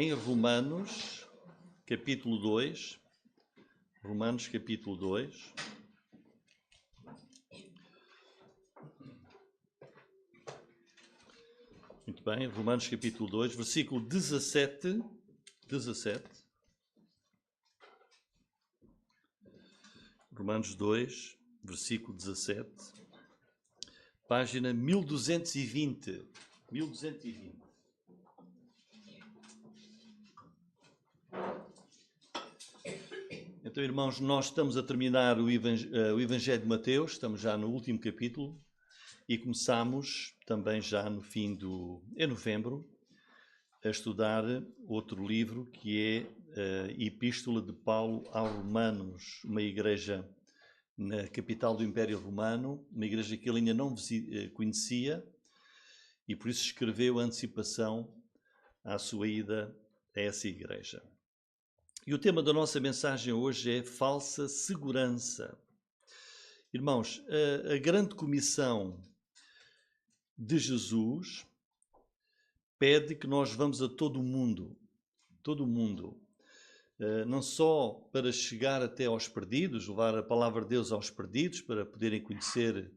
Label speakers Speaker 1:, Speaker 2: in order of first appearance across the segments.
Speaker 1: em Romanos, capítulo 2. Romanos, capítulo 2. Muito bem, Romanos, capítulo 2, versículo 17. Romanos 2, versículo 17. Página 1220. 1220. Então, irmãos, nós estamos a terminar o Evangelho de Mateus, estamos já no último capítulo e começamos também já no fim em novembro, a estudar outro livro que é a Epístola de Paulo aos Romanos, uma igreja na capital do Império Romano, uma igreja que ele ainda não conhecia e por isso escreveu a antecipação à sua ida a essa igreja. E o tema da nossa mensagem hoje é falsa segurança. Irmãos, a grande comissão de Jesus pede que nós vamos a todo o mundo, não só para chegar até aos perdidos, levar a palavra de Deus aos perdidos, para poderem conhecer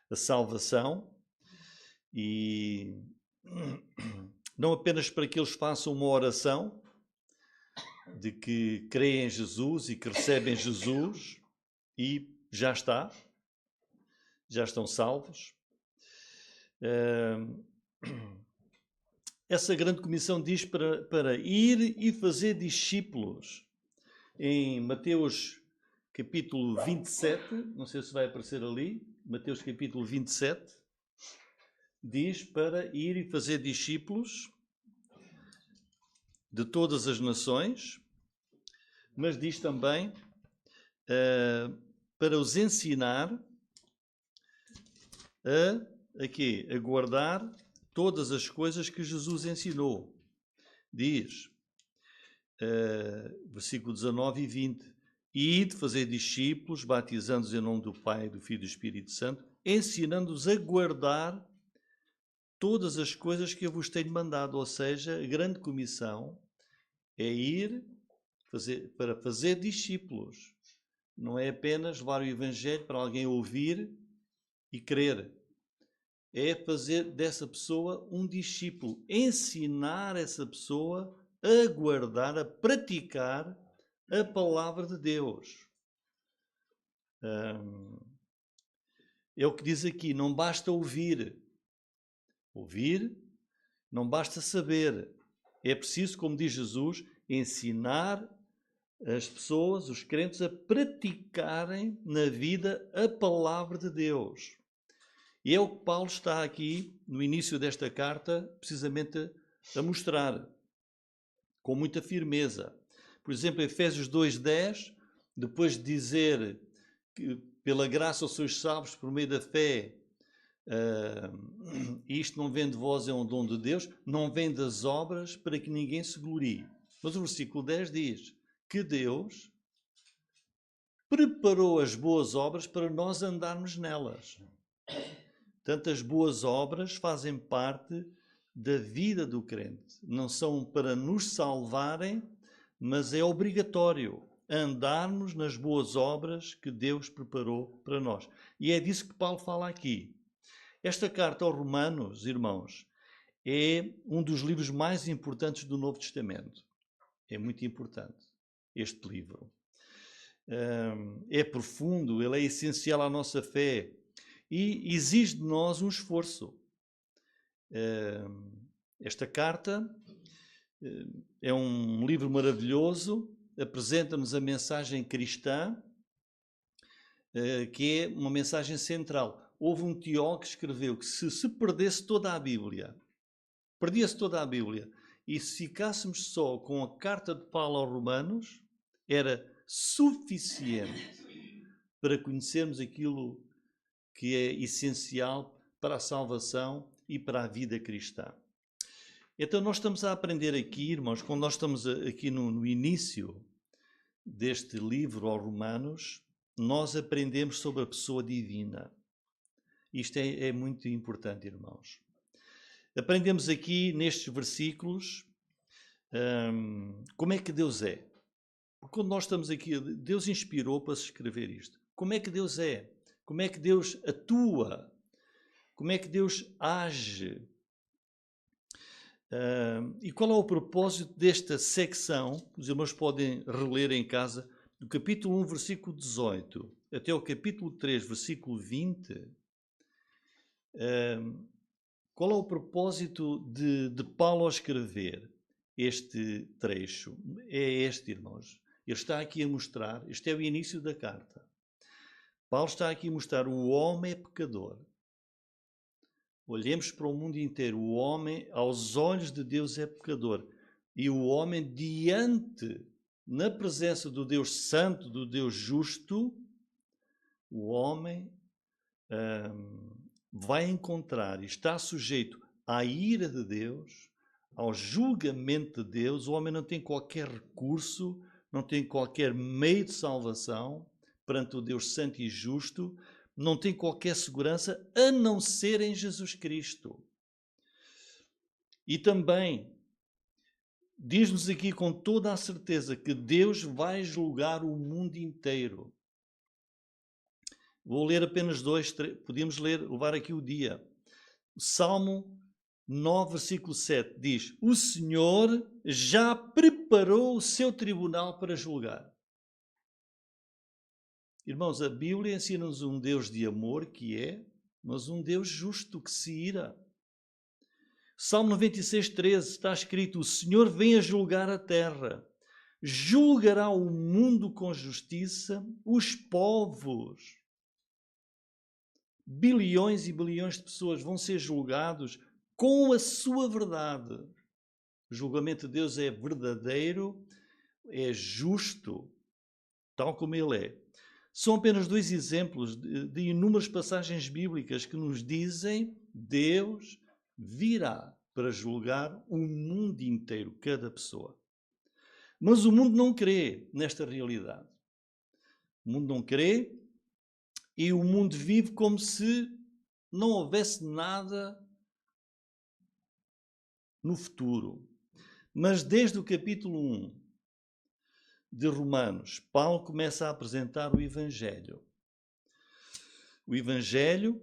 Speaker 1: a salvação, e não apenas para que eles façam uma oração de que creem em Jesus e que recebem Jesus e já estão salvos. Essa grande comissão diz para ir e fazer discípulos. Em Mateus capítulo 27, não sei se vai aparecer ali, Mateus capítulo 27, diz para ir e fazer discípulos de todas as nações, mas diz também para os ensinar a guardar todas as coisas que Jesus ensinou. Diz, versículo 19 e 20, ide fazer discípulos, batizando-os em nome do Pai, do Filho e do Espírito Santo, ensinando-os a guardar todas as coisas que eu vos tenho mandado. Ou seja, a grande comissão é ir para fazer discípulos. Não é apenas levar o Evangelho para alguém ouvir e crer. É fazer dessa pessoa um discípulo. Ensinar essa pessoa a guardar, a praticar a palavra de Deus. É o que diz aqui, não basta ouvir. Ouvir, não basta saber. É preciso, como diz Jesus, ensinar as pessoas, os crentes, a praticarem na vida a palavra de Deus. E é o que Paulo está aqui, no início desta carta, precisamente a mostrar, com muita firmeza. Por exemplo, Efésios 2:10, depois de dizer que pela graça sois salvos por meio da fé, isto não vem de vós, é um dom de Deus, não vem das obras para que ninguém se glorie. Mas o versículo 10 diz que Deus preparou as boas obras para nós andarmos nelas. Portanto, as boas obras fazem parte da vida do crente. Não são para nos salvarem, mas é obrigatório andarmos nas boas obras que Deus preparou para nós. E é disso que Paulo fala aqui. Esta carta aos Romanos, irmãos, é um dos livros mais importantes do Novo Testamento. É muito importante este livro. É profundo, ele é essencial à nossa fé e exige de nós um esforço. Esta carta é um livro maravilhoso, apresenta-nos a mensagem cristã, que é uma mensagem central. Houve um teólogo que escreveu que se perdesse toda a Bíblia, perdia-se toda a Bíblia, e se ficássemos só com a carta de Paulo aos Romanos, era suficiente para conhecermos aquilo que é essencial para a salvação e para a vida cristã. Então nós estamos a aprender aqui, irmãos, quando nós estamos aqui no início deste livro aos Romanos, nós aprendemos sobre a pessoa divina. Isto é muito importante, irmãos. Aprendemos aqui nestes versículos Como é que Deus é? Quando nós estamos aqui, Deus inspirou para se escrever isto. Como é que Deus é? Como é que Deus atua? Como é que Deus age? E qual é o propósito desta secção? Os irmãos podem reler em casa, do capítulo 1, versículo 18, até o capítulo 3, versículo 20. Qual é o propósito de Paulo ao escrever este trecho? É este, irmãos. Ele está aqui a mostrar, este é o início da carta. Paulo está aqui a mostrar o homem é pecador. Olhemos para o mundo inteiro. O homem, aos olhos de Deus, é pecador. E o homem, na presença do Deus Santo, do Deus Justo, o homem vai encontrar e está sujeito à ira de Deus, ao julgamento de Deus. O homem não tem qualquer recurso, não tem qualquer meio de salvação perante o Deus Santo e Justo, não tem qualquer segurança a não ser em Jesus Cristo. E também diz-nos aqui com toda a certeza que Deus vai julgar o mundo inteiro. Vou ler apenas 2, 3, podíamos levar aqui o dia. O Salmo 9, versículo 7 diz: o Senhor já preparou o seu tribunal para julgar. Irmãos, a Bíblia ensina-nos um Deus de amor que é, mas um Deus justo que se ira. Salmo 96, 13 está escrito: o Senhor vem a julgar a terra, julgará o mundo com justiça, os povos. Bilhões e bilhões de pessoas vão ser julgados com a sua verdade. O julgamento de Deus é verdadeiro, é justo, tal como Ele é. São apenas 2 exemplos de inúmeras passagens bíblicas que nos dizem: Deus virá para julgar o mundo inteiro, cada pessoa. Mas o mundo não crê nesta realidade. O mundo não crê e o mundo vive como se não houvesse nada no futuro. Mas desde o capítulo 1 de Romanos, Paulo começa a apresentar o Evangelho. O Evangelho,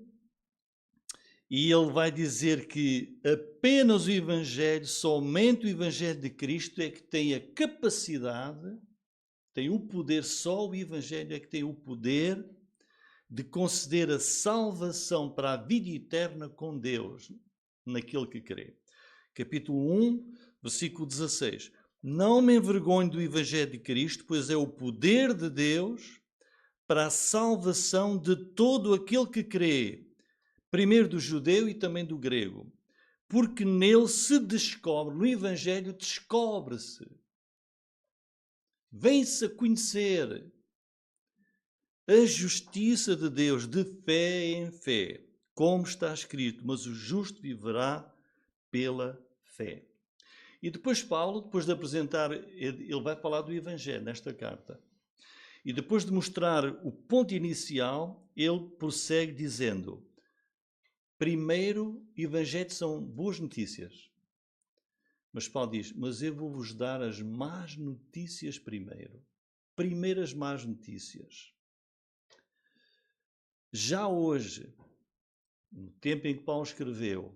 Speaker 1: e ele vai dizer que apenas o Evangelho, somente o Evangelho de Cristo é que tem a capacidade, tem o poder, só o Evangelho é que tem o poder de conceder a salvação para a vida eterna com Deus, naquele que crê. Capítulo 1, versículo 16. Não me envergonho do Evangelho de Cristo, pois é o poder de Deus para a salvação de todo aquele que crê, primeiro do judeu e também do grego, porque nele se descobre, no Evangelho descobre-se, vem-se a conhecer a justiça de Deus de fé em fé, como está escrito: mas o justo viverá pela fé. E depois Paulo, depois de apresentar, ele vai falar do Evangelho nesta carta. E depois de mostrar o ponto inicial, ele prossegue dizendo: primeiro, Evangelho são boas notícias. Mas Paulo diz: mas eu vou-vos dar as más notícias primeiro. Primeiras más notícias. Já hoje, no tempo em que Paulo escreveu,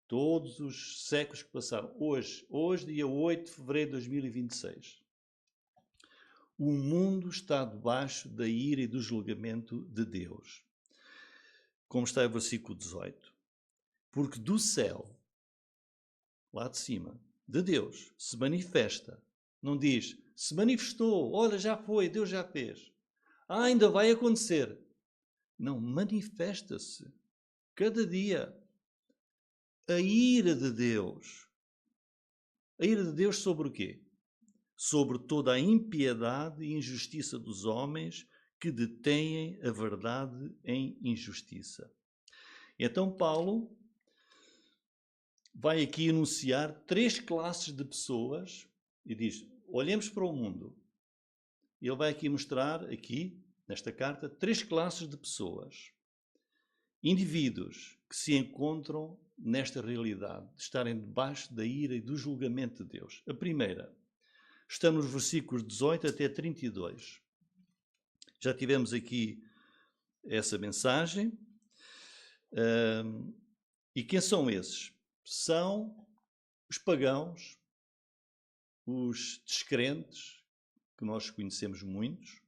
Speaker 1: todos os séculos que passaram, hoje, dia 8 de fevereiro de 2026, o mundo está debaixo da ira e do julgamento de Deus. Como está o versículo 18. Porque do céu, lá de cima, de Deus, se manifesta. Não diz, se manifestou, olha, já foi, Deus já fez. Ainda vai acontecer. Não, manifesta-se cada dia a ira de Deus. A ira de Deus sobre o quê? Sobre toda a impiedade e injustiça dos homens que detêm a verdade em injustiça. Então Paulo vai aqui enunciar 3 classes de pessoas e diz: olhemos para o mundo. Ele vai aqui mostrar, aqui, nesta carta, 3 classes de pessoas. Indivíduos que se encontram nesta realidade, de estarem debaixo da ira e do julgamento de Deus. A primeira está nos versículos 18 até 32. Já tivemos aqui essa mensagem. E quem são esses? São os pagãos, os descrentes, que nós conhecemos muitos.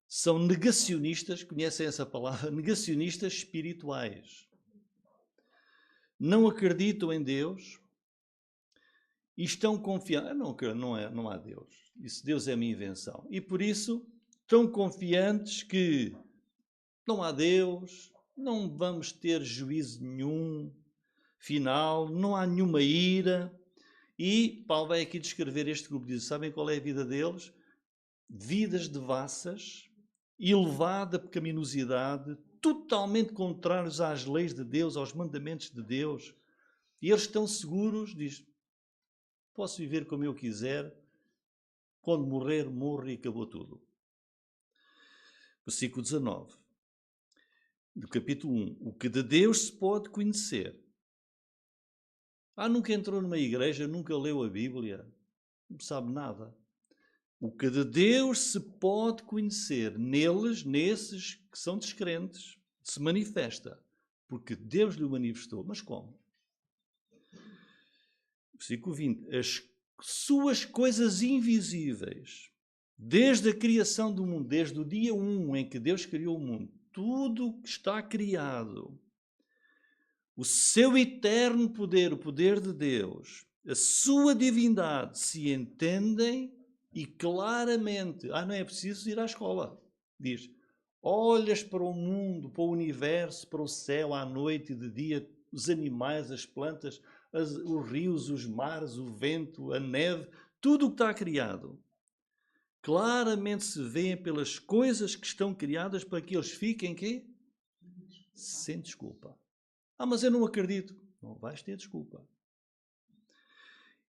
Speaker 1: São negacionistas, conhecem essa palavra? Negacionistas espirituais. Não acreditam em Deus e estão confiantes. Não há Deus. Isso, Deus é a minha invenção. E por isso estão confiantes que não há Deus, não vamos ter juízo nenhum final, não há nenhuma ira. E Paulo vai aqui descrever este grupo. Diz, sabem qual é a vida deles? Vidas devassas, elevada pecaminosidade, totalmente contrários às leis de Deus, aos mandamentos de Deus. E eles estão seguros, diz, posso viver como eu quiser, quando morrer, morro e acabou tudo. Versículo 19, do capítulo 1. O que de Deus se pode conhecer. Nunca entrou numa igreja, nunca leu a Bíblia, não sabe nada. O que de Deus se pode conhecer neles, nesses que são descrentes, se manifesta. Porque Deus lhe o manifestou. Mas como? Versículo 20. As suas coisas invisíveis, desde a criação do mundo, desde o dia 1 em que Deus criou o mundo, tudo que está criado, o seu eterno poder, o poder de Deus, a sua divindade, se entendem e claramente, não é preciso ir à escola. Diz, olhas para o mundo, para o universo, para o céu, à noite e de dia, os animais, as plantas, os rios, os mares, o vento, a neve, tudo o que está criado. Claramente se vêem pelas coisas que estão criadas para que eles fiquem, quê? Sem desculpa. Mas eu não acredito. Não vais ter desculpa.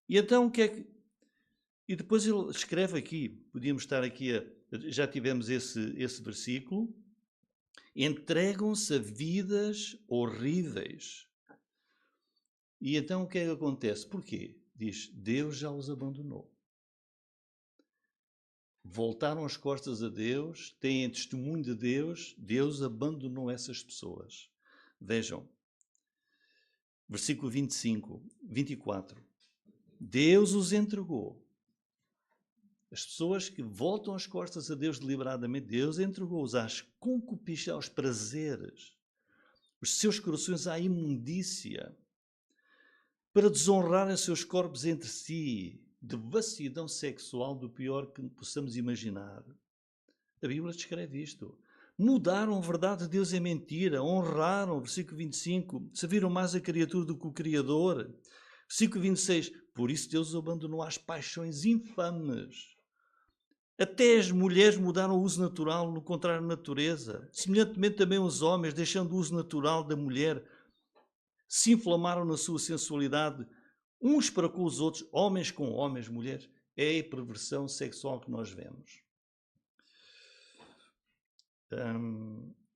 Speaker 1: E então o que é que... E depois ele escreve aqui, podíamos estar aqui, já tivemos esse versículo, entregam-se a vidas horríveis. E então o que é que acontece? Porquê? Diz, Deus já os abandonou. Voltaram as costas a Deus, têm testemunho de Deus, Deus abandonou essas pessoas. Vejam, versículo 24. Deus os entregou. As pessoas que voltam as costas a Deus deliberadamente, Deus entregou-os às concupiscências, aos prazeres, os seus corações à imundícia, para desonrarem seus corpos entre si, de vacilidão sexual do pior que possamos imaginar. A Bíblia descreve isto. Mudaram a verdade de Deus em mentira, honraram, versículo 25, serviram mais a criatura do que o Criador. Versículo 26, por isso Deus os abandonou às paixões infames. Até as mulheres mudaram o uso natural, no contrário da natureza. Semelhantemente também os homens, deixando o uso natural da mulher, se inflamaram na sua sensualidade, uns para com os outros, homens com homens, mulheres. É a perversão sexual que nós vemos.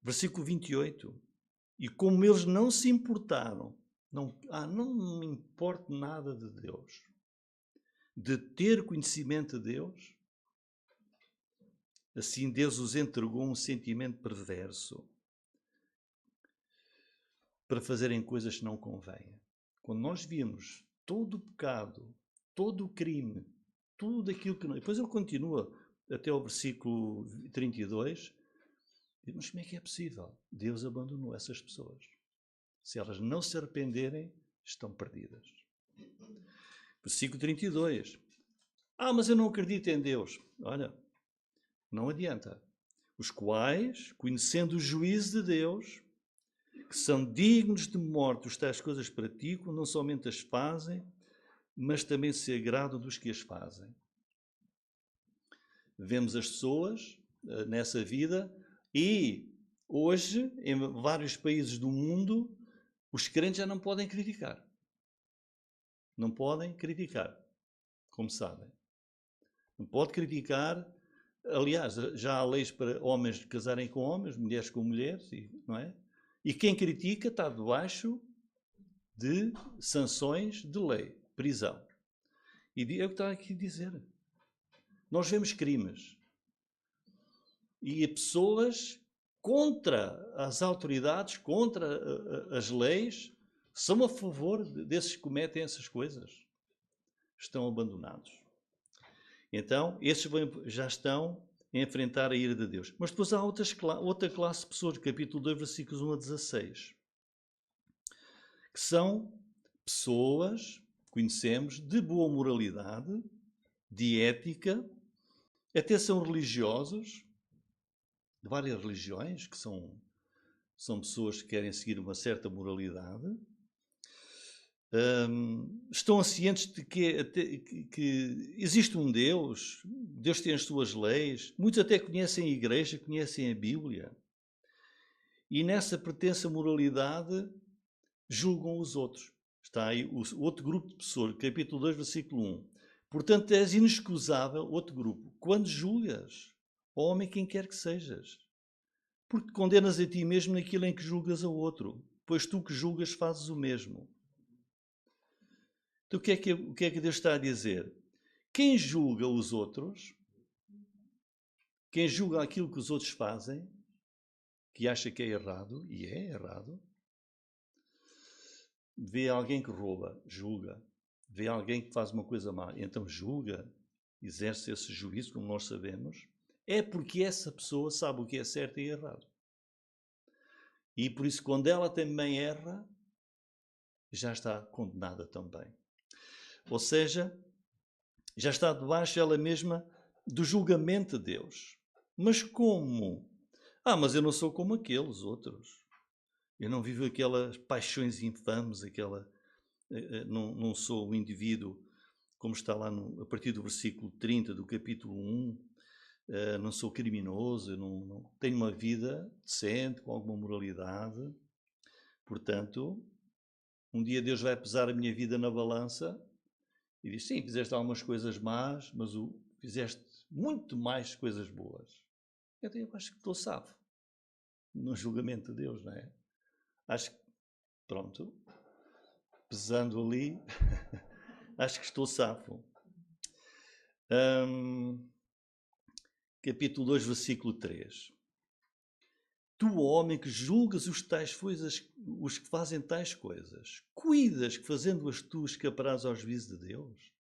Speaker 1: Versículo 28. E como eles não se importaram, não me importa nada de Deus, de ter conhecimento de Deus, assim Deus os entregou um sentimento perverso para fazerem coisas que não convêm. Quando nós vimos todo o pecado, todo o crime, tudo aquilo que... Depois ele continua até ao versículo 32. Mas como é que é possível? Deus abandonou essas pessoas. Se elas não se arrependerem, estão perdidas. Versículo 32. Mas eu não acredito em Deus. Olha, não adianta. Os quais, conhecendo o juízo de Deus, que são dignos de morte, os tais coisas praticam, não somente as fazem, mas também se agradam dos que as fazem. Vemos as pessoas nessa vida e hoje, em vários países do mundo, os crentes já não podem criticar. Não podem criticar, como sabem. Não pode criticar. Aliás, já há leis para homens casarem com homens, mulheres com mulheres, não é? E quem critica está debaixo de sanções de lei, prisão. E é o que está aqui a dizer. Nós vemos crimes. E pessoas contra as autoridades, contra as leis, são a favor desses que cometem essas coisas. Estão abandonados. Então, esses já estão a enfrentar a ira de Deus. Mas depois há outra classe de pessoas, capítulo 2, versículos 1 a 16, que são pessoas, conhecemos, de boa moralidade, de ética, até são religiosos, de várias religiões, que são pessoas que querem seguir uma certa moralidade. Estão cientes de que existe um Deus, Deus tem as suas leis, muitos até conhecem a igreja, conhecem a Bíblia, e nessa pretensa moralidade julgam os outros. Está aí o outro grupo de pessoas, capítulo 2, versículo 1. Portanto, és inexcusável, outro grupo, quando julgas, ó homem, quem quer que sejas, porque condenas a ti mesmo naquilo em que julgas ao outro, pois tu que julgas fazes o mesmo. Então, o que é que Deus está a dizer? Quem julga os outros, quem julga aquilo que os outros fazem, que acha que é errado, e é errado, vê alguém que rouba, julga. Vê alguém que faz uma coisa má, então julga, exerce esse juízo, como nós sabemos, é porque essa pessoa sabe o que é certo e errado. E por isso, quando ela também erra, já está condenada também. Ou seja, já está debaixo ela mesma do julgamento de Deus. Mas como? Mas eu não sou como aqueles outros. Eu não vivo aquelas paixões infames, não sou o indivíduo, como está lá a partir do versículo 30 do capítulo 1, não sou criminoso, eu não tenho uma vida decente, com alguma moralidade. Portanto, um dia Deus vai pesar a minha vida na balança e diz, sim, fizeste algumas coisas más, mas fizeste muito mais coisas boas. Então eu acho que estou safo no julgamento de Deus, não é? Acho que, pronto, pesando ali, acho que estou safo. Capítulo 2, versículo 3. Tu, homem, que julgas os que fazem tais coisas, cuidas que fazendo-as tu escaparás ao juízo de Deus?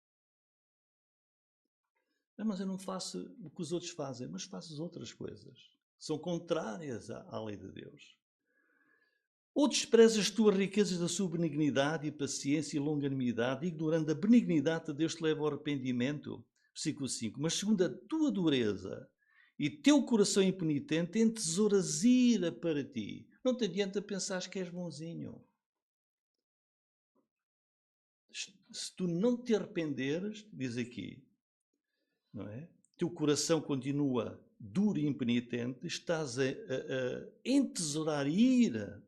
Speaker 1: Mas eu não faço o que os outros fazem, mas faço outras coisas. São contrárias à lei de Deus. Ou desprezas as tuas riquezas da sua benignidade e paciência e longanimidade, ignorando a benignidade de Deus te leva ao arrependimento? Versículo 5. Mas segundo a tua dureza e teu coração impenitente, entesouras ira para ti. Não te adianta pensar que és bonzinho. Se tu não te arrependeres, diz aqui, não é? Teu coração continua duro e impenitente, estás a entesourar ira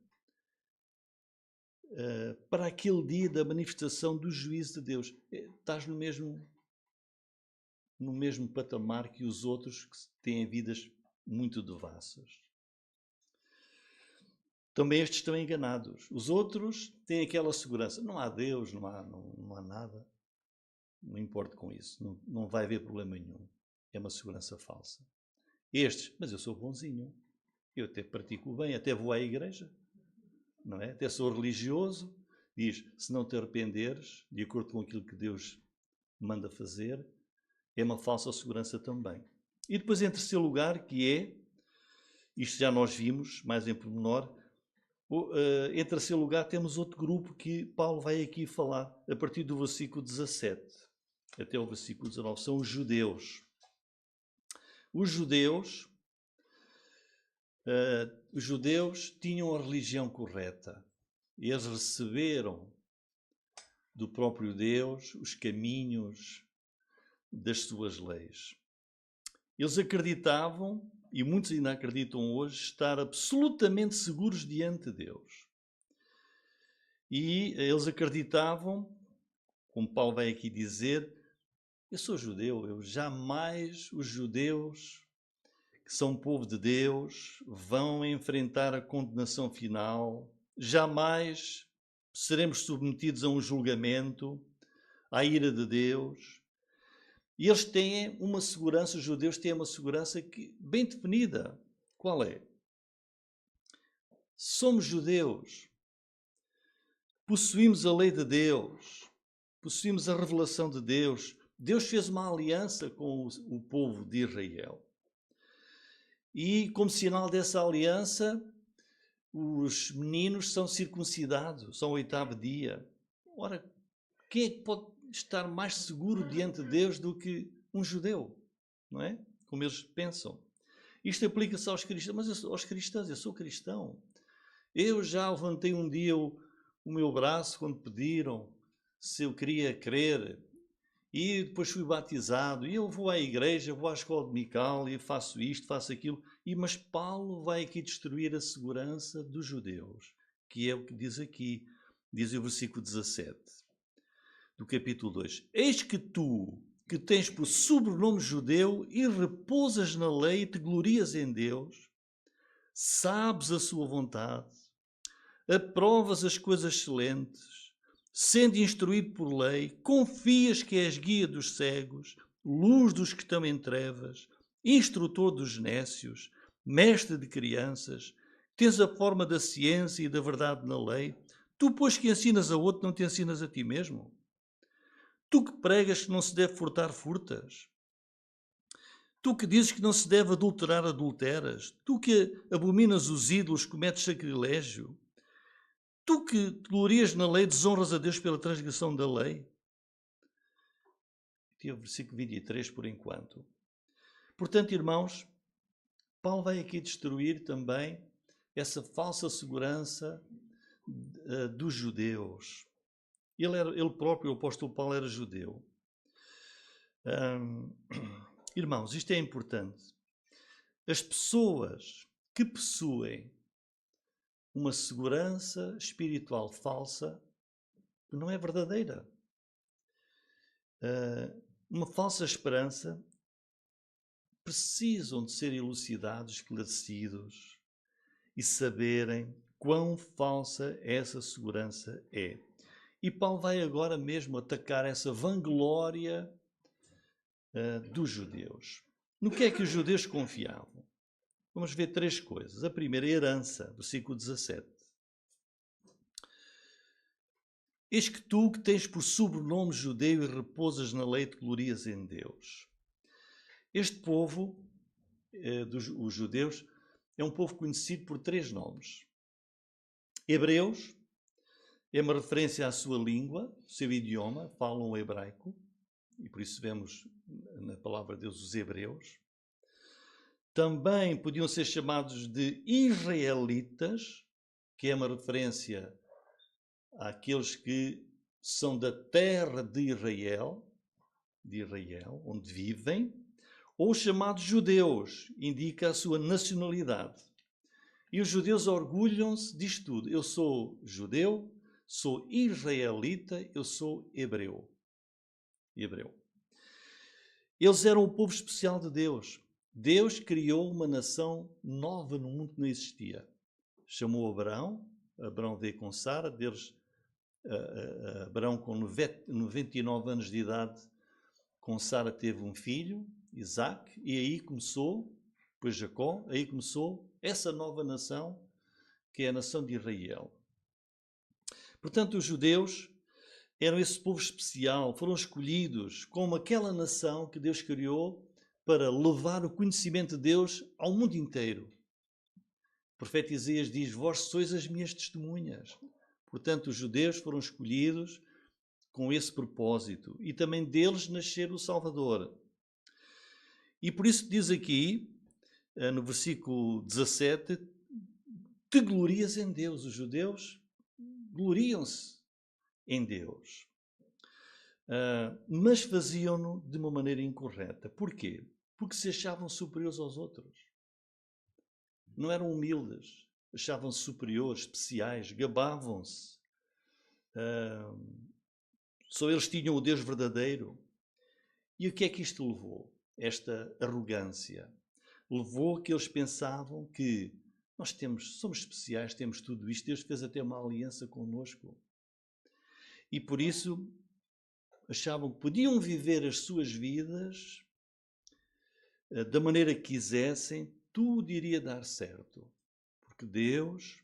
Speaker 1: para aquele dia da manifestação do juízo de Deus. Estás no mesmo patamar que os outros que têm vidas muito devassas. Também estes estão enganados. Os outros têm aquela segurança. Não há Deus, não há nada. Não importa com isso. Não vai haver problema nenhum. É uma segurança falsa. Estes, mas eu sou bonzinho. Eu até pratico o bem, até vou à igreja. Não é? Até sou religioso. Diz, se não te arrependeres, de acordo com aquilo que Deus manda fazer, é uma falsa segurança também. E depois, em terceiro lugar, isto já nós vimos, mais em pormenor, em terceiro lugar temos outro grupo que Paulo vai aqui falar, a partir do versículo 17 até o versículo 19, são os judeus. Os judeus tinham a religião correta. Eles receberam do próprio Deus os caminhos das suas leis. Eles acreditavam, e muitos ainda acreditam hoje, estar absolutamente seguros diante de Deus. E eles acreditavam, como Paulo vai aqui dizer, eu sou judeu, os judeus que que são povo de Deus, vão enfrentar a condenação final, jamais seremos submetidos a um julgamento, à ira de Deus. E eles têm uma segurança, os judeus têm uma segurança bem definida. Qual é? Somos judeus, possuímos a lei de Deus, possuímos a revelação de Deus. Deus fez uma aliança com o povo de Israel. E, como sinal dessa aliança, os meninos são circuncidados ao 8º dia. Ora, quem é que pode estar mais seguro diante de Deus do que um judeu? Não é? Como eles pensam. Isto aplica-se aos cristãos. Mas aos cristãos, eu sou cristão. Eu já levantei um dia o meu braço quando pediram se eu queria crer. E depois fui batizado, e eu vou à igreja, vou à escola dominical e faço isto, faço aquilo. Mas Paulo vai aqui destruir a segurança dos judeus, que é o que diz aqui, diz o versículo 17 do capítulo 2. Eis que tu, que tens por sobrenome judeu e repousas na lei e te glorias em Deus, sabes a sua vontade, aprovas as coisas excelentes, sendo instruído por lei, confias que és guia dos cegos, luz dos que estão em trevas, instrutor dos nécios, mestre de crianças, tens a forma da ciência e da verdade na lei. Tu, pois, que ensinas a outro, não te ensinas a ti mesmo? Tu que pregas que não se deve furtar, furtas? Tu que dizes que não se deve adulterar, adulteras? Tu que abominas os ídolos, cometes sacrilégio? Tu que te glorias na lei, desonras a Deus pela transgressão da lei? Aqui é o versículo 23 por enquanto. Portanto, irmãos, Paulo vai aqui destruir também essa falsa segurança dos judeus. Ele próprio, o apóstolo Paulo, era judeu. Irmãos, isto é importante. As pessoas que possuem uma segurança espiritual falsa não é verdadeira. Uma falsa esperança precisam de ser elucidados, esclarecidos e saberem quão falsa essa segurança é. E Paulo vai agora mesmo atacar essa vanglória dos judeus. No que é que os judeus confiavam? Vamos ver 3 coisas. A primeira, a herança, versículo 17. Eis que tu, que tens por sobrenome judeu e repousas na lei, te glorias em Deus. Este povo, os judeus, é um povo conhecido por 3 nomes. Hebreus é uma referência à sua língua, seu idioma, falam o hebraico, e por isso vemos na palavra de Deus os hebreus. Também podiam ser chamados de israelitas, que é uma referência àqueles que são da terra de Israel, onde vivem, ou chamados judeus, indica a sua nacionalidade. E os judeus orgulham-se disto tudo. Eu sou judeu, sou israelita, eu sou hebreu. Eles eram o povo especial de Deus. Deus criou uma nação nova no mundo que não existia. Chamou Abraão veio com Sara, Abraão com 99 anos de idade, com Sara teve um filho, Isaac, e aí começou, depois Jacó, aí começou essa nova nação, que é a nação de Israel. Portanto, os judeus eram esse povo especial, foram escolhidos como aquela nação que Deus criou para levar o conhecimento de Deus ao mundo inteiro. O profeta Isaías diz, vós sois as minhas testemunhas. Portanto, os judeus foram escolhidos com esse propósito e também deles nascer o Salvador. E por isso diz aqui, no versículo 17, te glorias em Deus. Os judeus gloriam-se em Deus. Mas faziam-no de uma maneira incorreta. Porquê? Porque se achavam superiores aos outros. Não eram humildes, achavam-se superiores, especiais, gabavam-se. Só eles tinham o Deus verdadeiro. E o que é que isto levou? Esta arrogância. levou a que eles pensavam que somos especiais, temos tudo isto, Deus fez até uma aliança connosco. E por isso achavam que podiam viver as suas vidas da maneira que quisessem, tudo iria dar certo. Porque Deus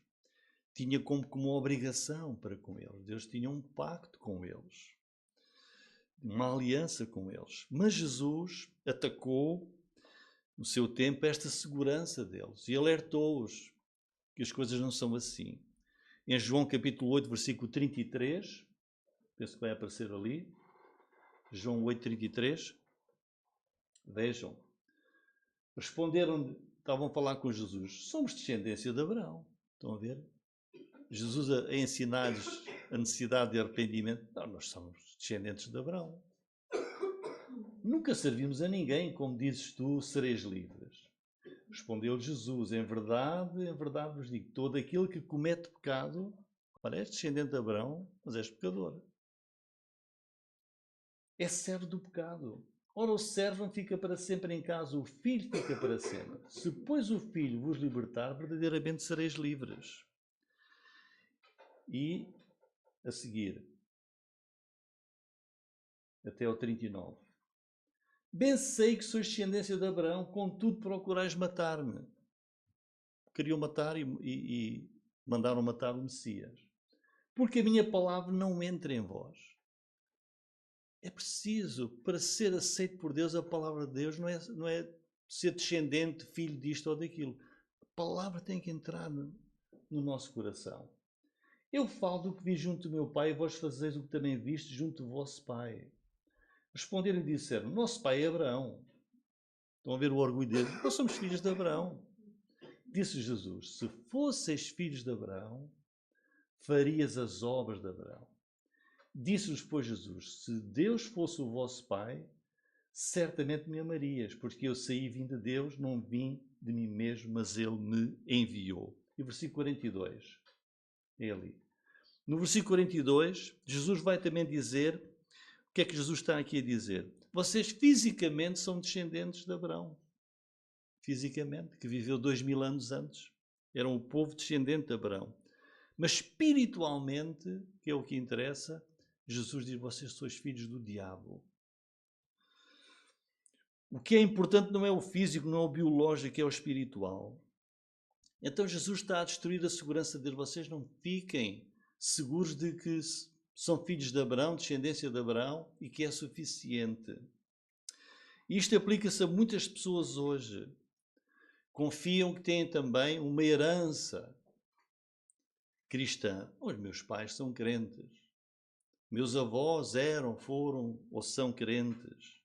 Speaker 1: tinha como uma obrigação para com eles. Deus tinha um pacto com eles. Uma aliança com eles. Mas Jesus atacou, no seu tempo, esta segurança deles e alertou-os que as coisas não são assim. Em João capítulo 8, versículo 33, penso que vai aparecer ali, João 8, 33, vejam, responderam, estavam a falar com Jesus, somos descendência de Abraão. Estão a ver? Jesus a ensinar-lhes a necessidade de arrependimento. Não, nós somos descendentes de Abraão. Nunca servimos a ninguém, como dizes tu, sereis livres. Respondeu Jesus, em verdade vos digo, todo aquele que comete pecado, ora, és descendente de Abraão, mas és pecador. É servo do pecado. Ora, o servo não fica para sempre em casa, o filho fica para sempre. Se, pois, o filho vos libertar, verdadeiramente sereis livres. E, a seguir, até ao 39. Bem sei que sois descendência de Abraão, contudo procurais matar-me. Queriam matar e mandaram matar o Messias. Porque a minha palavra não entra em vós. É preciso, para ser aceito por Deus, a palavra de Deus não é ser descendente, filho disto ou daquilo. A palavra tem que entrar no nosso coração. Eu falo do que vi junto do meu pai e vós fazeis o que também viste junto do vosso pai. Responderam e disseram, nosso pai é Abraão. Estão a ver o orgulho deles? Nós somos filhos de Abraão. Disse Jesus, se fosseis filhos de Abraão, farias as obras de Abraão. Disse-lhes, pois, Jesus, se Deus fosse o vosso pai, certamente me amarias, porque eu saí e vim de Deus, não vim de mim mesmo, mas Ele me enviou. E versículo 42, é ali. No versículo 42, Jesus vai também dizer, o que é que Jesus está aqui a dizer? Vocês fisicamente são descendentes de Abraão. Fisicamente, que viveu 2000 anos antes. Eram o povo descendente de Abraão. Mas espiritualmente, que é o que interessa, Jesus diz, vocês sois filhos do diabo. O que é importante não é o físico, não é o biológico, é o espiritual. Então Jesus está a destruir a segurança deles. Vocês não fiquem seguros de que são filhos de Abraão, descendência de Abraão, e que é suficiente. Isto aplica-se a muitas pessoas hoje. Confiam que têm também uma herança cristã. Os meus pais são crentes. Meus avós eram, foram ou são crentes.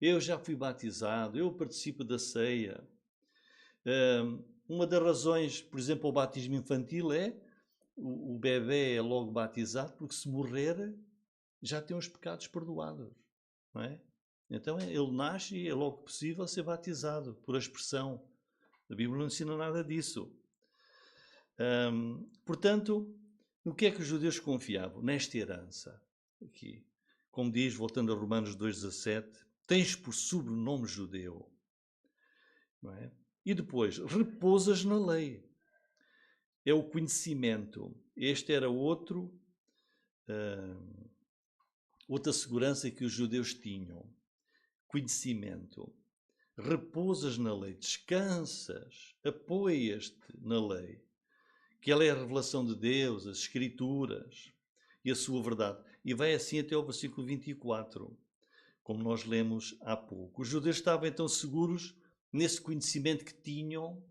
Speaker 1: Eu já fui batizado, eu participo da ceia. Uma das razões, por exemplo, o batismo infantil é o bebê é logo batizado porque se morrer já tem os pecados perdoados, não é? Então ele nasce e é logo possível ser batizado por expressão. A Bíblia não ensina nada disso. Portanto, no que é que os judeus confiavam? Nesta herança. Aqui. Como diz, voltando a Romanos 2,17, tens por sobrenome judeu. Não é? E depois, repousas na lei. É o conhecimento. Este era outra segurança que os judeus tinham. Conhecimento. Repousas na lei, descansas, apoias-te na lei. Que ela é a revelação de Deus, as Escrituras e a sua verdade. E vai assim até ao versículo 24, como nós lemos há pouco. Os judeus estavam então seguros nesse conhecimento que tinham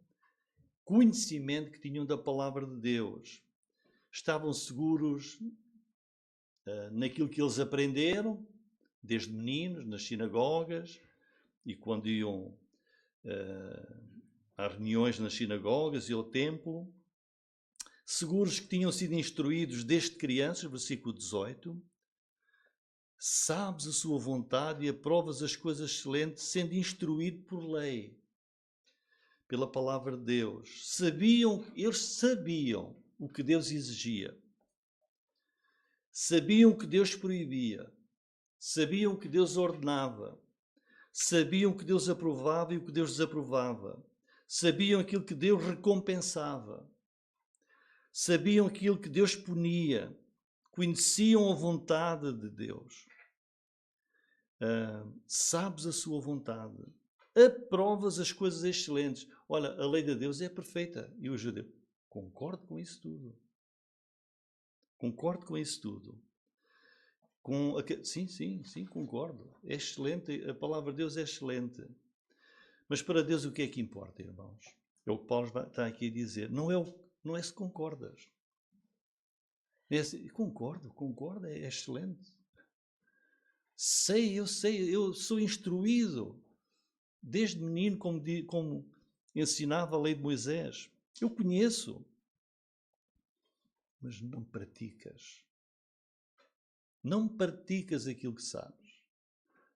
Speaker 1: da palavra de Deus. Estavam seguros naquilo que eles aprenderam, desde meninos, nas sinagogas, e quando iam às reuniões nas sinagogas e ao templo, seguros que tinham sido instruídos desde crianças, versículo 18, sabes a sua vontade e aprovas as coisas excelentes, sendo instruído por lei, pela palavra de Deus. Eles sabiam o que Deus exigia, sabiam o que Deus proibia, sabiam o que Deus ordenava, Sabiam o que Deus aprovava e o que Deus desaprovava. Sabiam aquilo que Deus recompensava. Sabiam aquilo que Deus punia. Conheciam a vontade de Deus. Sabes a sua vontade. Aprovas as coisas excelentes. Olha, a lei de Deus é perfeita. E o judeu, concordo com isso tudo. Concordo com isso tudo. Sim, concordo. É excelente. A palavra de Deus é excelente. Mas para Deus o que é que importa, irmãos? É o que Paulo está aqui a dizer. Não é se concordas. Concordo, é excelente. Eu sou instruído desde menino, como ensinava a lei de Moisés. Eu conheço, mas não praticas. Não praticas aquilo que sabes.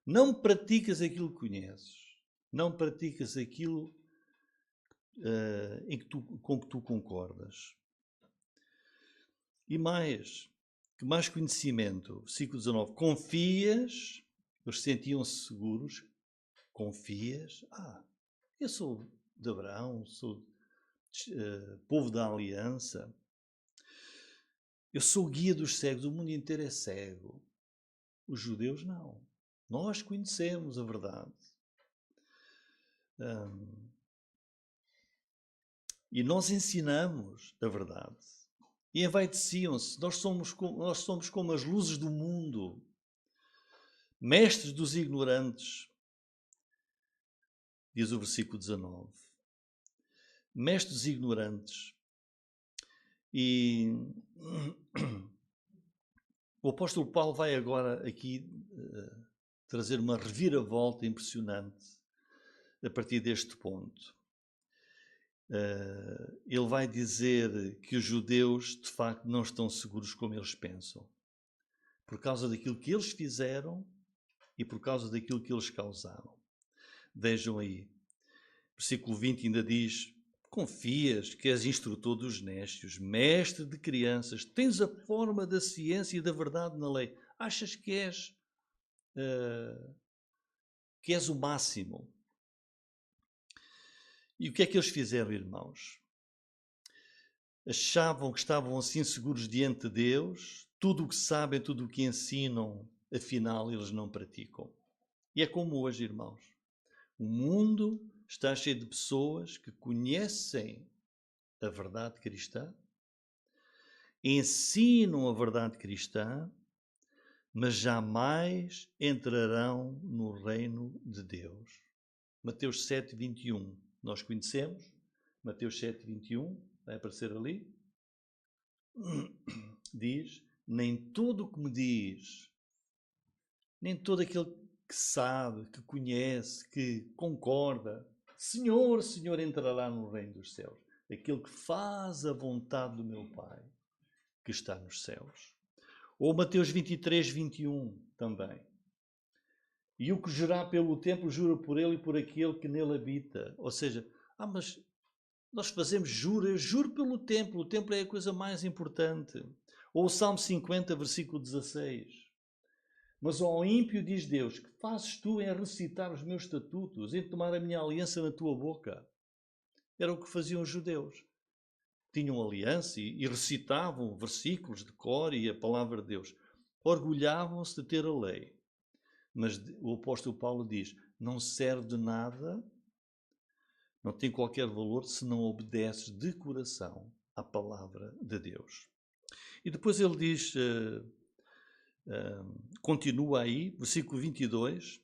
Speaker 1: Não praticas aquilo que conheces. Não praticas aquilo com que tu concordas. E mais, que mais conhecimento. Versículo 19. Confias, eles sentiam-se seguros. Confias. Eu sou de Abraão, sou povo da aliança. Eu sou o guia dos cegos, o mundo inteiro é cego. Os judeus não. Nós conhecemos a verdade. E nós ensinamos a verdade. E envaideciam-se. Nós somos como as luzes do mundo. Mestres dos ignorantes. Diz o versículo 19. Mestres dos ignorantes. E o apóstolo Paulo vai agora aqui trazer uma reviravolta impressionante a partir deste ponto. Ele vai dizer que os judeus, de facto, não estão seguros como eles pensam. Por causa daquilo que eles fizeram e por causa daquilo que eles causaram. Vejam aí. Versículo 20 ainda diz: confias que és instrutor dos nécios, mestre de crianças, tens a forma da ciência e da verdade na lei. Achas que és o máximo. E o que é que eles fizeram, irmãos? Achavam que estavam assim seguros diante de Deus, tudo o que sabem, tudo o que ensinam, afinal eles não praticam. E é como hoje, irmãos. O mundo está cheio de pessoas que conhecem a verdade cristã, ensinam a verdade cristã, mas jamais entrarão no reino de Deus. Mateus 7, 21. Nós conhecemos. Mateus 7, 21. Vai aparecer ali. Diz: nem todo o que me diz, nem todo aquele que sabe, que conhece, que concorda, Senhor, Senhor, entrará no reino dos céus. Aquele que faz a vontade do meu Pai, que está nos céus. Ou Mateus 23, 21 também. E o que jurar pelo templo, jura por ele e por aquele que nele habita. Ou seja, mas nós fazemos eu juro pelo templo. O templo é a coisa mais importante. Ou o Salmo 50, versículo 16. Mas ao ímpio diz Deus: que fazes tu em recitar os meus estatutos, em tomar a minha aliança na tua boca? Era o que faziam os judeus. Tinham aliança e recitavam versículos de cor e a palavra de Deus. Orgulhavam-se de ter a lei. Mas o apóstolo Paulo diz: não serve de nada, não tem qualquer valor se não obedeces de coração à palavra de Deus. E depois ele diz, continua aí, versículo 22,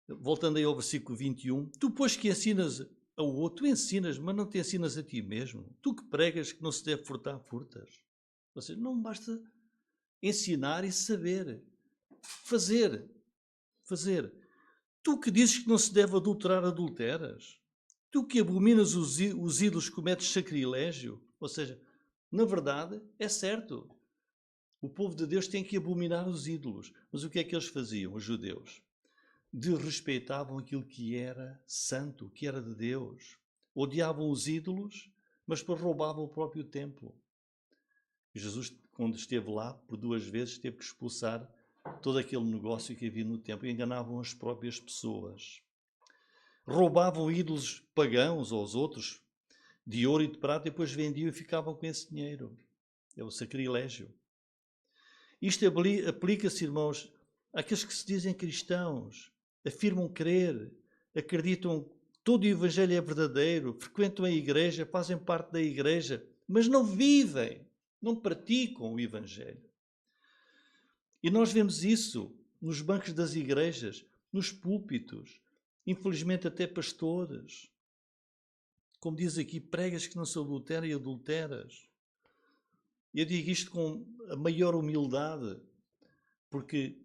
Speaker 1: voltando aí ao versículo 21, tu pois que ensinas ao outro, tu ensinas, mas não te ensinas a ti mesmo. Tu que pregas que não se deve furtar, furtas. Ou seja, não basta ensinar e saber. Fazer. Tu que dizes que não se deve adulterar, adulteras. Tu que abominas os ídolos, cometes sacrilégio. Ou seja, na verdade, é certo. O povo de Deus tem que abominar os ídolos. Mas o que é que eles faziam, os judeus? Desrespeitavam aquilo que era santo, que era de Deus. Odiavam os ídolos, mas depois roubavam o próprio templo. E Jesus, quando esteve lá, por 2 vezes, teve que expulsar todo aquele negócio que havia no templo, enganavam as próprias pessoas. Roubavam ídolos pagãos aos outros, de ouro e de prata, e depois vendiam e ficavam com esse dinheiro. É o sacrilégio. Isto aplica-se, irmãos, àqueles que se dizem cristãos, afirmam crer, acreditam que todo o Evangelho é verdadeiro, frequentam a igreja, fazem parte da igreja, mas não vivem, não praticam o Evangelho. E nós vemos isso nos bancos das igrejas, nos púlpitos, infelizmente até pastores. Como diz aqui, pregas que não se adulteram e adulteras. Eu digo isto com a maior humildade, porque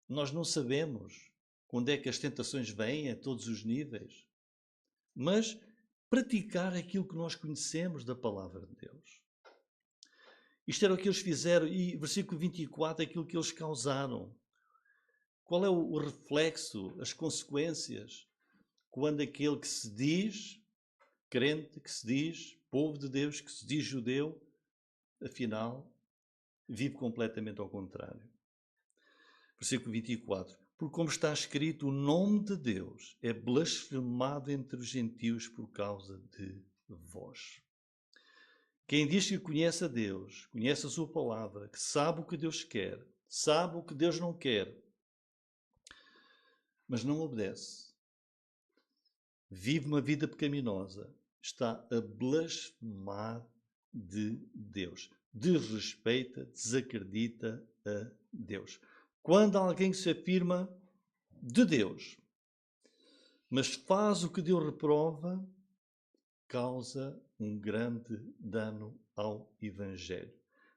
Speaker 1: nós não sabemos quando é que as tentações vêm a todos os níveis. Mas praticar aquilo que nós conhecemos da palavra de Deus. Isto era o que eles fizeram, e versículo 24, aquilo que eles causaram. Qual é o reflexo, as consequências, quando aquele que se diz crente, que se diz povo de Deus, que se diz judeu, afinal, vive completamente ao contrário. Versículo 24. Porque como está escrito, o nome de Deus é blasfemado entre os gentios por causa de vós. Quem diz que conhece a Deus, conhece a sua palavra, que sabe o que Deus quer, sabe o que Deus não quer, mas não obedece, vive uma vida pecaminosa, está a blasfemar de Deus, desrespeita, desacredita a Deus. Quando alguém se afirma de Deus, mas faz o que Deus reprova, causa um grande dano ao Evangelho.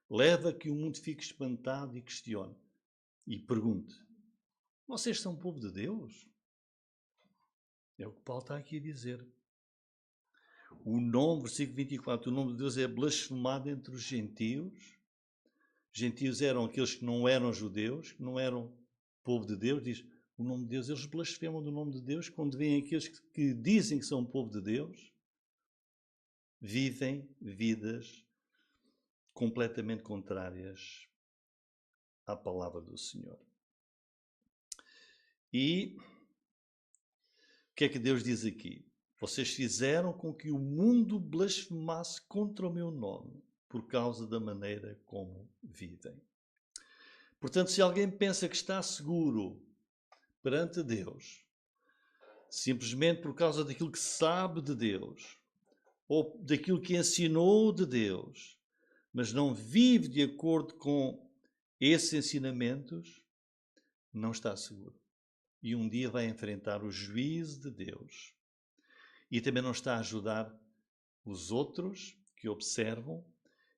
Speaker 1: Leva a que o mundo fique espantado e questione. E pergunte, vocês são povo de Deus? É o que Paulo está aqui a dizer. O nome, versículo 24, o nome de Deus é blasfemado entre os gentios. Gentios eram aqueles que não eram judeus, que não eram povo de Deus. Diz o nome de Deus, eles blasfemam do nome de Deus quando veem aqueles que dizem que são povo de Deus. Vivem vidas completamente contrárias à palavra do Senhor. E o que é que Deus diz aqui? Vocês fizeram com que o mundo blasfemasse contra o meu nome por causa da maneira como vivem. Portanto, se alguém pensa que está seguro perante Deus, simplesmente por causa daquilo que sabe de Deus, ou daquilo que ensinou de Deus, mas não vive de acordo com esses ensinamentos, não está seguro. E um dia vai enfrentar o juízo de Deus. E também não está a ajudar os outros que observam,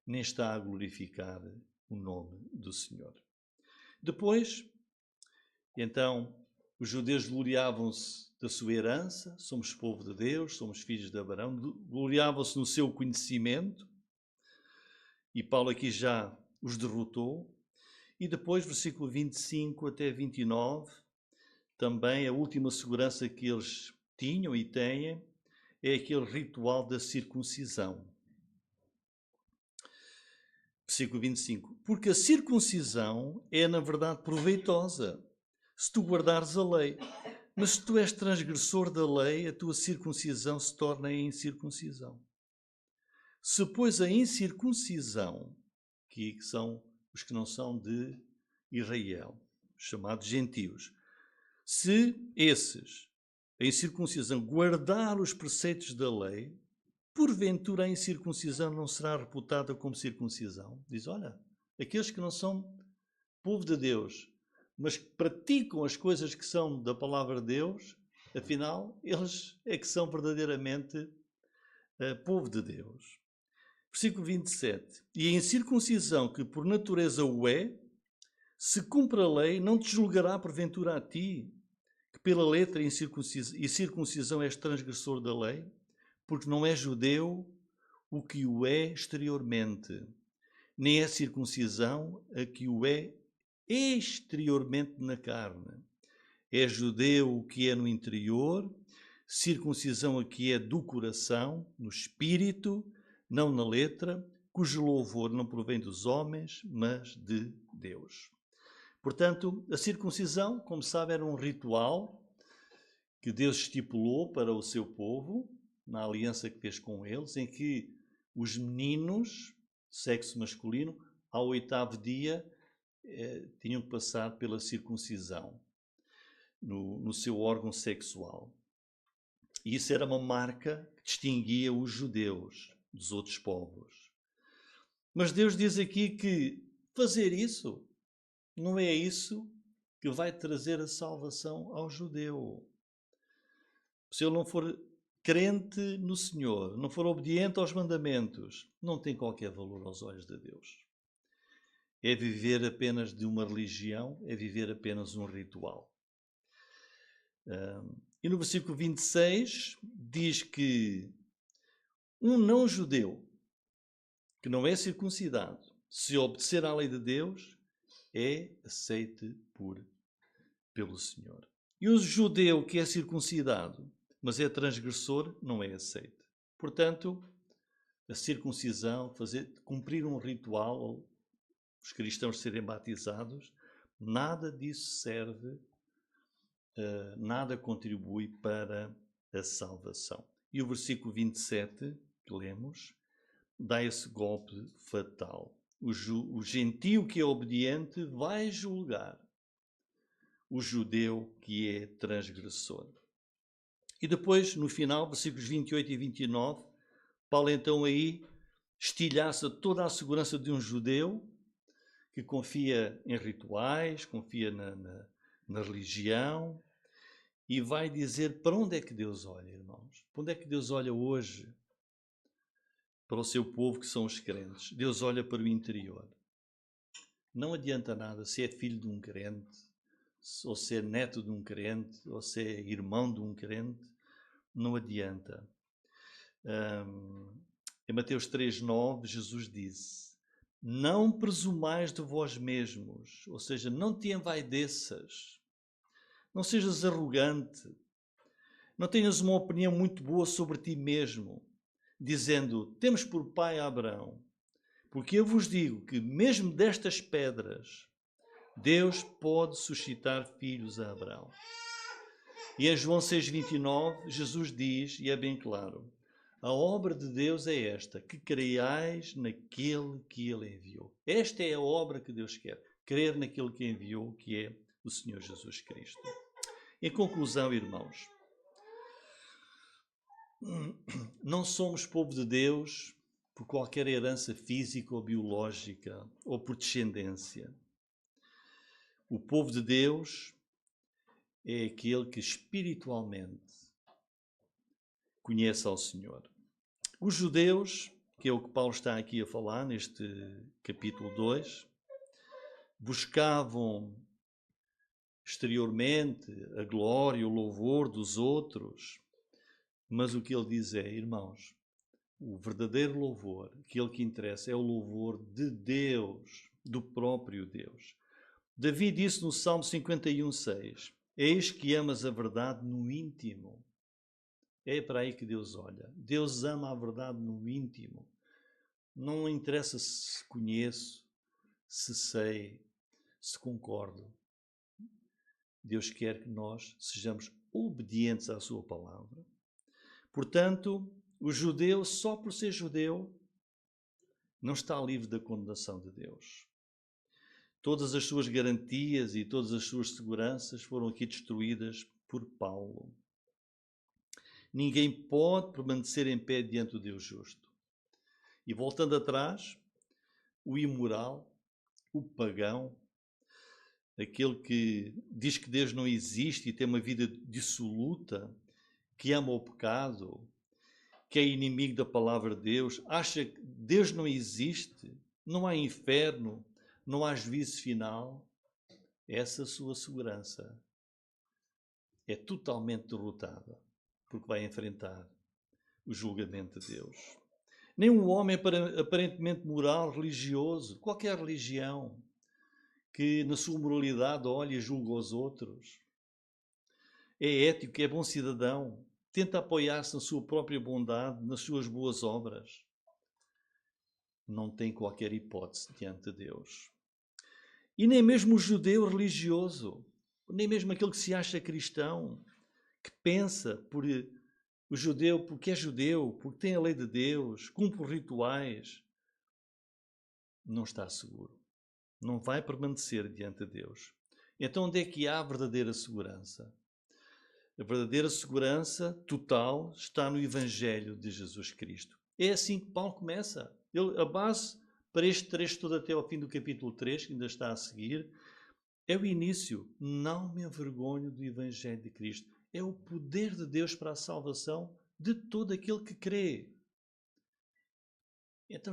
Speaker 1: nem está a glorificar o nome do Senhor. Depois, então, os judeus gloriavam-se da sua herança, somos povo de Deus, somos filhos de Abraão, gloriavam-se no seu conhecimento, e Paulo aqui já os derrotou. E depois, versículo 25 até 29, também a última segurança que eles tinham e têm é aquele ritual da circuncisão. Versículo 25. Porque a circuncisão é, na verdade, proveitosa, se tu guardares a lei. Mas se tu és transgressor da lei, a tua circuncisão se torna em incircuncisão. Se, pois, a incircuncisão, que são os que não são de Israel, chamados gentios, se esses, a incircuncisão, guardar os preceitos da lei, porventura a incircuncisão não será reputada como circuncisão? Diz, olha, aqueles que não são povo de Deus, mas que praticam as coisas que são da palavra de Deus, afinal, eles é que são verdadeiramente povo de Deus. Versículo 27. E a incircuncisão, que por natureza o é, se cumpre a lei, não te julgará porventura a ti, que pela letra e circuncisão és transgressor da lei, porque não é judeu o que o é exteriormente, nem é circuncisão a que o é exteriormente na carne. É judeu o que é no interior, circuncisão a que é do coração, no espírito, não na letra, cujo louvor não provém dos homens, mas de Deus. Portanto, a circuncisão, como sabe, era um ritual que Deus estipulou para o seu povo, na aliança que fez com eles, em que os meninos, sexo masculino, ao 8º dia, tinham que passar pela circuncisão no seu órgão sexual. E isso era uma marca que distinguia os judeus dos outros povos. Mas Deus diz aqui que fazer isso não é isso que vai trazer a salvação ao judeu. Se ele não for crente no Senhor, não for obediente aos mandamentos, não tem qualquer valor aos olhos de Deus. É viver apenas de uma religião, é viver apenas um ritual. E no versículo 26 diz que um não-judeu que não é circuncidado, se obedecer à lei de Deus, é aceite pelo Senhor. E o judeu que é circuncidado, mas é transgressor, não é aceite. Portanto, a circuncisão, cumprir um ritual, os cristãos serem batizados, nada disso serve, nada contribui para a salvação. E o versículo 27, que lemos, dá esse golpe fatal. O gentio que é obediente vai julgar o judeu que é transgressor. E depois, no final, versículos 28 e 29, Paulo então aí estilhaça toda a segurança de um judeu que confia em rituais, confia na religião, e vai dizer para onde é que Deus olha, irmãos. Para onde é que Deus olha hoje? Para o seu povo, que são os crentes. Deus olha para o interior. Não adianta nada se é filho de um crente, ou se é neto de um crente, ou se é irmão de um crente. Não adianta. Em Mateus 3,9, Jesus disse: não presumais de vós mesmos, ou seja, não te envaideças, não sejas arrogante, não tenhas uma opinião muito boa sobre ti mesmo, dizendo, temos por pai Abraão, porque eu vos digo que mesmo destas pedras, Deus pode suscitar filhos a Abraão. E em João 6,29, Jesus diz, e é bem claro, a obra de Deus é esta, que creiais naquele que Ele enviou. Esta é a obra que Deus quer, crer naquele que enviou, que é o Senhor Jesus Cristo. Em conclusão, irmãos, não somos povo de Deus por qualquer herança física ou biológica ou por descendência. O povo de Deus é aquele que espiritualmente conhece ao Senhor. Os judeus, que é o que Paulo está aqui a falar neste capítulo 2, buscavam exteriormente a glória, o louvor dos outros, mas o que ele diz é, irmãos, o verdadeiro louvor, aquele que interessa, é o louvor de Deus, do próprio Deus. Davi disse no Salmo 51,6, eis que amas a verdade no íntimo. É para aí que Deus olha. Deus ama a verdade no íntimo. Não interessa se conheço, se sei, se concordo. Deus quer que nós sejamos obedientes à sua palavra. Portanto, o judeu, só por ser judeu, não está livre da condenação de Deus. Todas as suas garantias e todas as suas seguranças foram aqui destruídas por Paulo. Ninguém pode permanecer em pé diante do Deus justo. E voltando atrás, o imoral, o pagão, aquele que diz que Deus não existe e tem uma vida dissoluta, que ama o pecado, que é inimigo da palavra de Deus, acha que Deus não existe, não há inferno, não há juízo final, essa sua segurança é totalmente derrotada, porque vai enfrentar o julgamento de Deus. Nem um homem aparentemente moral, religioso, qualquer religião, que na sua moralidade olha e julga os outros, é ético, é bom cidadão, tenta apoiar-se na sua própria bondade, nas suas boas obras, não tem qualquer hipótese diante de Deus. E nem mesmo o judeu religioso, nem mesmo aquele que se acha cristão, que pensa por o judeu porque é judeu, porque tem a lei de Deus, cumpre os rituais, não está seguro. Não vai permanecer diante de Deus. Então onde é que há a verdadeira segurança? A verdadeira segurança total está no Evangelho de Jesus Cristo. É assim que Paulo começa. A base para este trecho todo até ao fim do capítulo 3, que ainda está a seguir, é o início. Não me envergonho do Evangelho de Cristo. É o poder de Deus para a salvação de todo aquele que crê. Então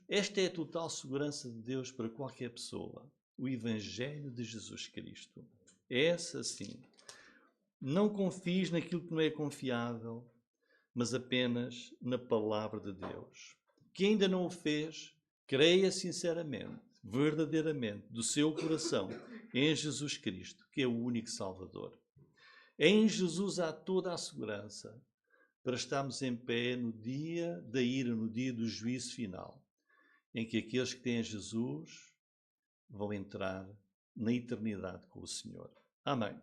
Speaker 1: esta é a total segurança de Deus para qualquer pessoa. O Evangelho de Jesus Cristo. É essa sim. Não confies naquilo que não é confiável, mas apenas na palavra de Deus. Quem ainda não o fez, creia sinceramente, verdadeiramente, do seu coração, em Jesus Cristo, que é o único Salvador. Em Jesus há toda a segurança para estarmos em pé no dia da ira, no dia do juízo final, em que aqueles que têm Jesus vão entrar na eternidade com o Senhor. Amém.